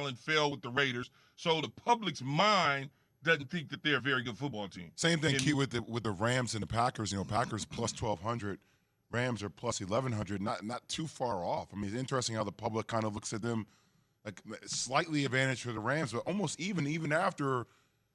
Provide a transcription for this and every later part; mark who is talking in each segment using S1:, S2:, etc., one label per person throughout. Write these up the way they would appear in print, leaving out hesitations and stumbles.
S1: Allen fell with the Raiders. So the public's mind doesn't think that they're a very good football team.
S2: Same thing, Key, with the Rams and the Packers. Packers plus 1,200, Rams are plus 1,100. Not too far off. I mean, it's interesting how the public kind of looks at them like slightly advantage for the Rams, but almost even after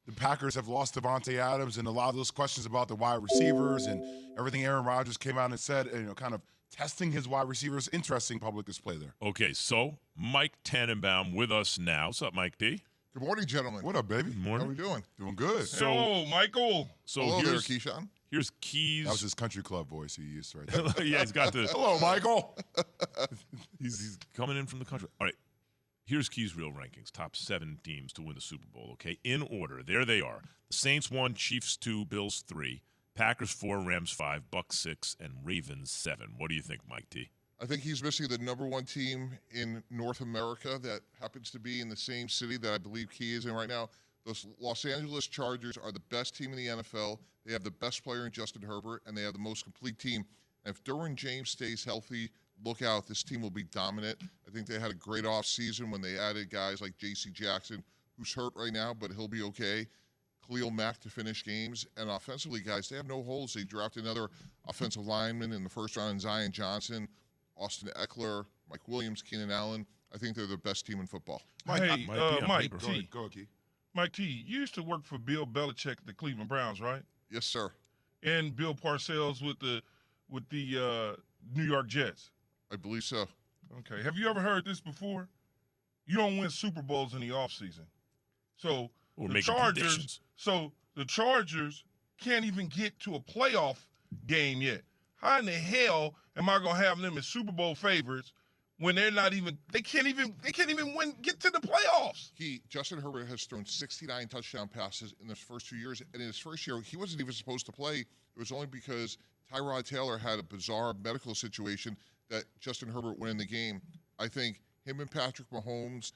S2: the Packers have lost Devontae Adams and a lot of those questions about the wide receivers and everything Aaron Rodgers came out and said, kind of testing his wide receivers. Interesting public display there.
S3: Okay, so Mike Tannenbaum with us now. What's up, Mike D?
S4: Good morning, gentlemen.
S2: What up, baby?
S3: Good morning.
S4: How are we doing?
S2: Doing good.
S1: Hello, Michael.
S3: So
S4: Hello there, Keyshawn.
S3: Here's Keys.
S2: That was his country club voice he used right there.
S3: Yeah, he's got the.
S2: Hello, Michael.
S3: He's coming in from the country. All right. Here's Keys' real rankings. Top 7 teams to win the Super Bowl, okay? In order. There they are. The Saints 1, Chiefs 2, Bills 3, Packers 4, Rams 5, Bucks 6, and Ravens 7. What do you think, Mike T?
S4: I think he's missing the number 1 team in North America that happens to be in the same city that I believe Key is in right now. Those Los Angeles Chargers are the best team in the NFL. They have the best player in Justin Herbert, and they have the most complete team. And if Derwin James stays healthy, look out, this team will be dominant. I think they had a great offseason when they added guys like J.C. Jackson, who's hurt right now, but he'll be okay. Khalil Mack to finish games. And offensively, guys, they have no holes. They drafted another offensive lineman in the first round, Zion Johnson, Austin Eckler, Mike Williams, Keenan Allen. I think they're the best team in football.
S1: Mike T.
S2: Go ahead, Key.
S1: Mike T, you used to work for Bill Belichick at the Cleveland Browns, right?
S4: Yes, sir.
S1: And Bill Parcells with the New York Jets.
S4: I believe so.
S1: Okay. Have you ever heard this before? You don't win Super Bowls in the offseason. So the Chargers can't even get to a playoff game yet. How in the hell am I gonna have them as Super Bowl favorites when they can't even get to the playoffs?
S4: Justin Herbert has thrown 69 touchdown passes in his first 2 years, and in his first year, he wasn't even supposed to play. It was only because Tyrod Taylor had a bizarre medical situation that Justin Herbert went in the game. I think him and Patrick Mahomes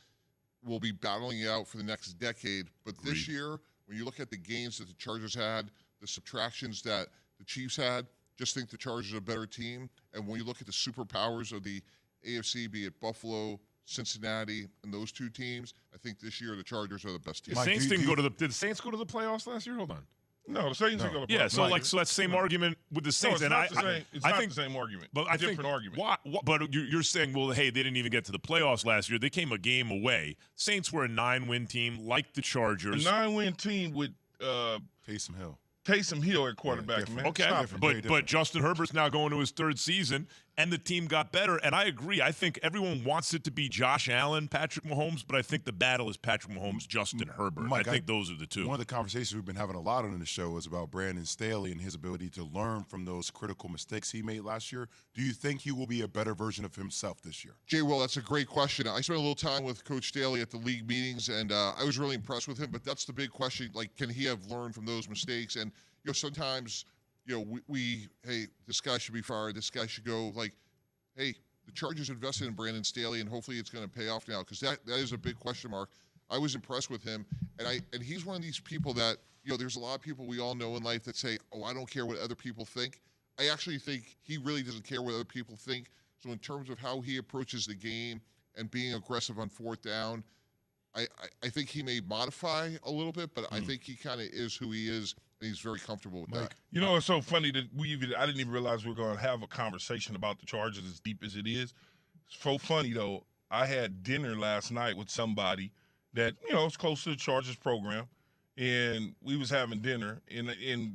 S4: will be battling it out for the next decade. But this year, when you look at the gains that the Chargers had, the subtractions that the Chiefs had, just think the Chargers are a better team. And when you look at the superpowers of the AFC, be it Buffalo, Cincinnati, and those 2 teams, I think this year the Chargers are the best team.
S3: Did the Saints go to the playoffs last year? Hold on.
S1: No, the Saints didn't go to the playoffs.
S3: Yeah, so that same argument with the Saints.
S1: No, it's not the same argument.
S3: But
S1: it's a different argument.
S3: But you're saying, well, hey, they didn't even get to the playoffs last year. They came a game away. Saints were a 9-win team, like the Chargers.
S1: A 9-win team with Taysom Hill at quarterback, man.
S3: Okay, but Justin Herbert's now going to his 3rd season, and the team got better. And I agree. I think everyone wants it to be Josh Allen, Patrick Mahomes, but I think the battle is Patrick Mahomes, Justin Herbert.
S2: Mike,
S3: I think those are the 2.
S2: One of the conversations we've been having a lot on the show is about Brandon Staley and his ability to learn from those critical mistakes he made last year. Do you think he will be a better version of himself this year?
S4: Jay, well, that's a great question. I spent a little time with Coach Staley at the league meetings, and I was really impressed with him. But that's the big question. Like, can he have learned from those mistakes? And sometimes, hey, this guy should be fired. This guy should go. Like, hey, the Chargers invested in Brandon Staley, and hopefully it's going to pay off now, because that is a big question mark. I was impressed with him, and he's one of these people that, there's a lot of people we all know in life that say, oh, I don't care what other people think. I actually think he really doesn't care what other people think. So in terms of how he approaches the game and being aggressive on 4th down, I think he may modify a little bit, but I think he kind of is who he is, and he's very comfortable with that.
S1: It's so funny that I didn't even realize we were going to have a conversation about the Chargers as deep as it is. It's so funny, though. I had dinner last night with somebody that, is close to the Chargers program, and we was having dinner, and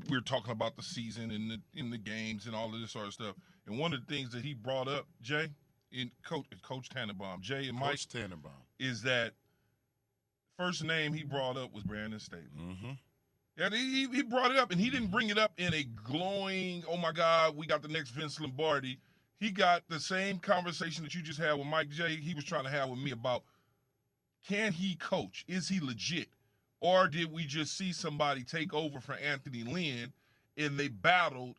S1: we were talking about the season and in the games and all of this sort of stuff. And one of the things that he brought up, Jay, Coach Tannenbaum, Jay and Mike, is that first name he brought up was Brandon Staley.
S2: Mm-hmm.
S1: Yeah, he brought it up, and he didn't bring it up in a glowing, oh, my God, we got the next Vince Lombardi. He got the same conversation that you just had with Mike J. He was trying to have with me about, can he coach? Is he legit? Or did we just see somebody take over for Anthony Lynn, and they battled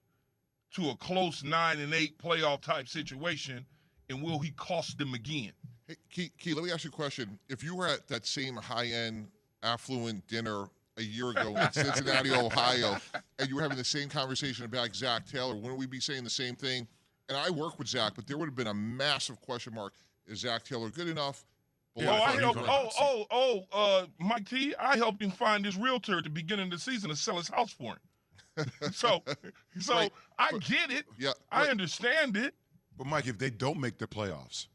S1: to a close 9-8 playoff-type situation, and will he cost them again?
S4: Hey, Key, let me ask you a question. If you were at that same high-end, affluent dinner a year ago in Cincinnati, Ohio, and you were having the same conversation about Zach Taylor, wouldn't we be saying the same thing? And I work with Zach, but there would have been a massive question mark. Is Zach Taylor good enough? Well,
S1: Oh,
S3: Yeah,
S1: I
S3: thought
S1: helped.
S3: he was
S1: Mike T. I helped him find this realtor at the beginning of the season to sell his house for him. so
S4: Right,
S1: I
S4: but-
S1: get it.
S4: Yeah,
S1: I understand it.
S2: But Mike, if they don't make the playoffs,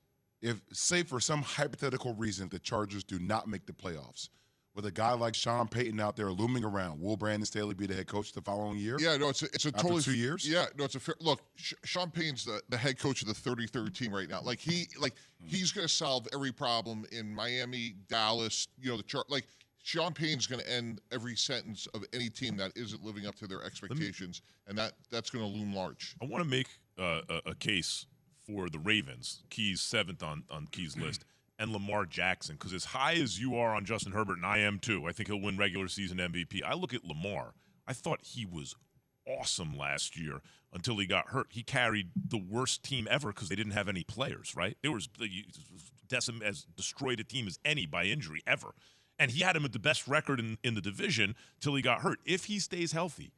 S2: if say for some hypothetical reason the Chargers do not make the playoffs, with a guy like Sean Payton out there looming around, will Brandon Staley be the head coach the following year?
S4: Yeah, no, it's a
S2: After
S4: totally
S2: 2 years.
S4: Yeah, no, it's a fair look. Sean Payton's the head coach of the 33rd team right now. Like he's going to solve every problem in Miami, Dallas. You know Sean Payton's going to end every sentence of any team that isn't living up to their expectations, and that's going to loom large.
S3: I want to make a case for the Ravens, Key's 7th on Key's list, and Lamar Jackson, because as high as you are on Justin Herbert, and I am too, I think he'll win regular season MVP. I look at Lamar. I thought he was awesome last year until he got hurt. He carried the worst team ever because they didn't have any players, right? It was as destroyed a team as any by injury ever. And he had him at the best record in the division till he got hurt. If he stays healthy,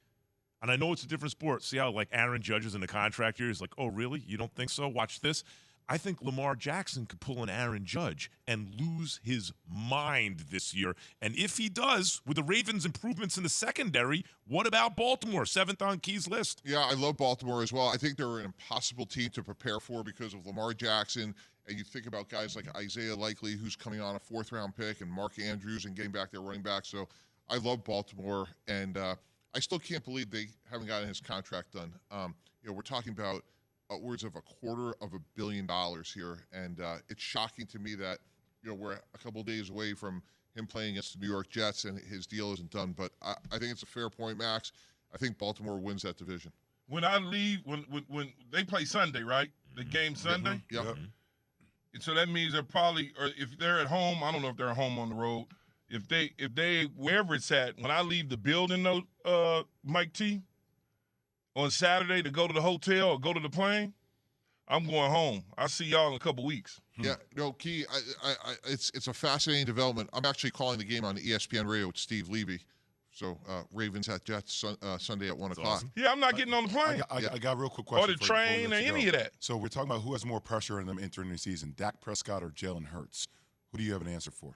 S3: and I know it's a different sport. See how like Aaron Judge is in the contract year? He's like, oh, really? You don't think so? Watch this. I think Lamar Jackson could pull an Aaron Judge and lose his mind this year. And if he does, with the Ravens' improvements in the secondary, what about Baltimore? 7th on Key's list.
S4: Yeah, I love Baltimore as well. I think they're an impossible team to prepare for because of Lamar Jackson. And you think about guys like Isaiah Likely, who's coming on a 4th-round pick, and Mark Andrews and getting back their running back. So I love Baltimore, and I still can't believe they haven't gotten his contract done. We're talking about upwards of $250 million here, and it's shocking to me that we're a couple days away from him playing against the New York Jets, and his deal isn't done. But I think it's a fair point, Max. I think Baltimore wins that division.
S1: When I leave, when they play Sunday, right? The game Sunday.
S4: Yep.
S3: Mm-hmm.
S1: And so that means they're probably, or if they're at home, I don't know if they're at home on the road. If they wherever it's at, when I leave the building, though, Mike T, on Saturday to go to the hotel or go to the plane, I'm going home. I'll see y'all in a couple weeks.
S4: Yeah, no, Key, it's a fascinating development. I'm actually calling the game on ESPN Radio with Steve Levy. So Ravens at Jets Sunday at 1 o'clock.
S3: Awesome.
S1: Yeah, I'm not getting on the plane.
S2: I got a real quick
S1: Or
S2: question.
S1: the
S2: for you before we
S1: train or
S2: let you
S1: any
S2: go.
S1: of that.
S2: So we're talking about who has more pressure on them entering the season, Dak Prescott or Jalen Hurts. Who do you have an answer for?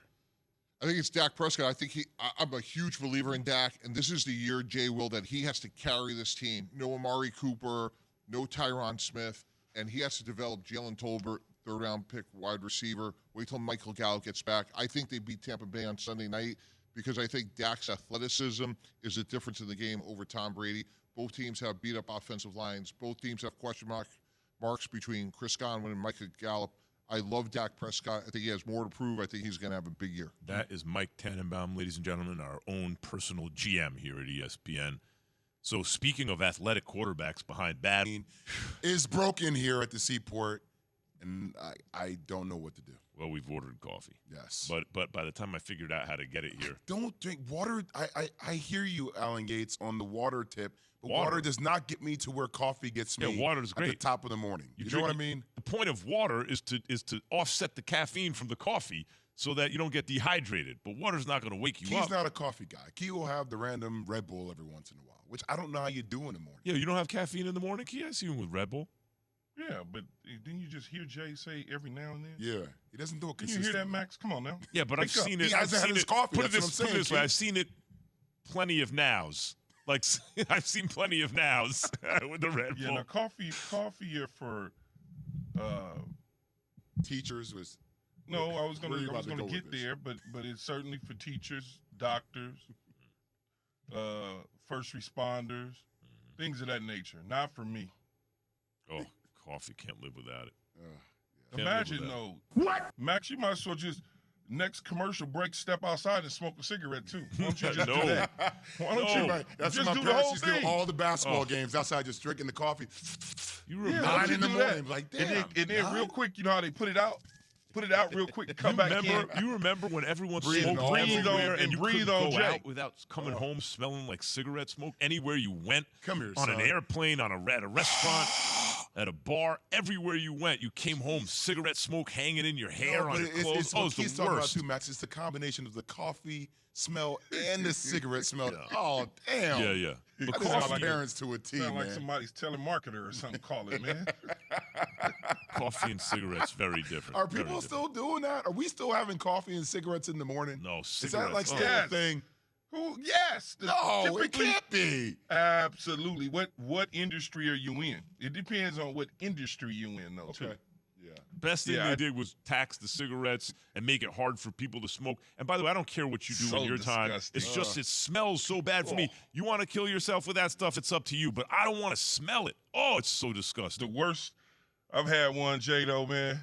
S4: I think it's Dak Prescott. I think I'm a huge believer in Dak, and this is the year, Jay Will, that he has to carry this team. No Amari Cooper, no Tyron Smith, and he has to develop Jalen Tolbert, 3rd-round pick wide receiver. Wait till Michael Gallup gets back. I think they beat Tampa Bay on Sunday night because I think Dak's athleticism is the difference in the game over Tom Brady. Both teams have beat-up offensive lines. Both teams have question marks between Chris Godwin and Michael Gallup. I love Dak Prescott. I think he has more to prove. I think he's going to have a big year.
S3: That is Mike Tannenbaum, ladies and gentlemen, our own personal GM here at ESPN. So speaking of athletic quarterbacks behind bad,
S2: Is broken here at the Seaport, and I don't know what to do.
S3: well, we've ordered coffee.
S2: Yes.
S3: But by the time I figured out how to get it here,
S2: Don't drink water. I hear you, Alan Gates, on the water tip. But
S3: Water.
S2: water does not get me to where coffee gets me.
S3: Yeah, water's
S2: at the
S3: great.
S2: top of the morning. You know
S3: drink-
S2: what I mean?
S3: The point of water is to offset the caffeine from the coffee so that you don't get dehydrated. But water's not going to wake you
S2: Key's
S3: up.
S2: not a coffee guy. Key will have the random Red Bull every once in a while, which I don't know how you do in the morning.
S3: Yeah, you don't have caffeine in the morning, Key? I see you with Red Bull.
S1: Yeah, but didn't you just hear Jay say every now and then?
S2: Yeah, he doesn't do it
S1: Didn't you
S2: consistently.
S1: hear that, Max? Come on now.
S3: Yeah, but I've
S1: Wake up.
S3: seen it.
S2: He
S3: I've
S2: hasn't had
S3: seen
S2: his
S3: it.
S2: coffee.
S3: Put it
S2: That's
S3: this,
S2: what I'm
S3: put it this way.
S2: saying,
S3: I've seen it plenty of nows. Like I've seen plenty of nows with the Red
S1: Yeah,
S3: Bull.
S1: now coffee are for.
S2: Teachers was
S1: No, I was gonna
S2: Where are you about to
S1: get
S2: go with this?
S1: there, but it's certainly for teachers, doctors, first responders, things of that nature. Not for me.
S3: Oh, coffee can't live without it. Can't live
S1: Imagine
S3: without
S1: though, Max, you might as well just next commercial break, step outside and smoke a cigarette too. Why don't you just
S3: No.
S1: do that? Why don't you?
S2: Right. That's
S1: just
S2: what my
S1: do the
S2: parents
S1: whole
S2: used to do
S1: thing.
S2: all the basketball
S3: Oh.
S2: games outside, just drinking the coffee.
S3: You
S1: Yeah,
S3: remember?
S1: why don't
S2: 9
S1: you
S2: in the
S1: do
S2: morning.
S1: that?
S2: Like,
S1: And
S2: damn.
S1: then real
S2: 9?
S1: quick, you know how they put it out? Put it out real quick. Come back in.
S3: You remember when everyone
S2: Breathe
S3: smoked
S2: in all
S3: everywhere
S1: and
S3: and you
S1: breathe
S3: couldn't
S1: on
S3: go
S1: Jay.
S3: out without coming home smelling like cigarette smoke anywhere you went?
S2: Come here,
S3: on
S2: son.
S3: an airplane, at a restaurant. at a bar, everywhere you went, you came home, cigarette smoke hanging in your hair, on your clothes.
S2: It's what Keith's talking about too, Max. It's the combination of the coffee smell and the cigarette smell. Oh, damn.
S3: Yeah.
S2: But
S1: That sound like
S2: parents to a T,
S1: Sound
S2: man.
S1: like somebody's telemarketer or something. Call it, man.
S3: Coffee and cigarettes, very different.
S2: Are people still doing that? Are we still having coffee and cigarettes in the morning?
S3: No, cigarettes.
S2: Is that like still
S1: Yes.
S2: a thing?
S1: Who? Yes.
S2: No, it
S1: Typically-
S2: can't be.
S1: Absolutely. What industry are you in? It depends on what industry you in, though, too.
S2: Okay. Yeah.
S3: Best thing
S1: Yeah,
S3: they did was tax the cigarettes and make it hard for people to smoke. And by the way, I don't care what you do
S1: So
S3: in your time.
S1: disgusting.
S3: It's just it smells so bad for me. You want to kill yourself with that stuff, it's up to you. But I don't want to smell it. Oh, it's so disgusting.
S1: The worst. I've had one, J-Do, man.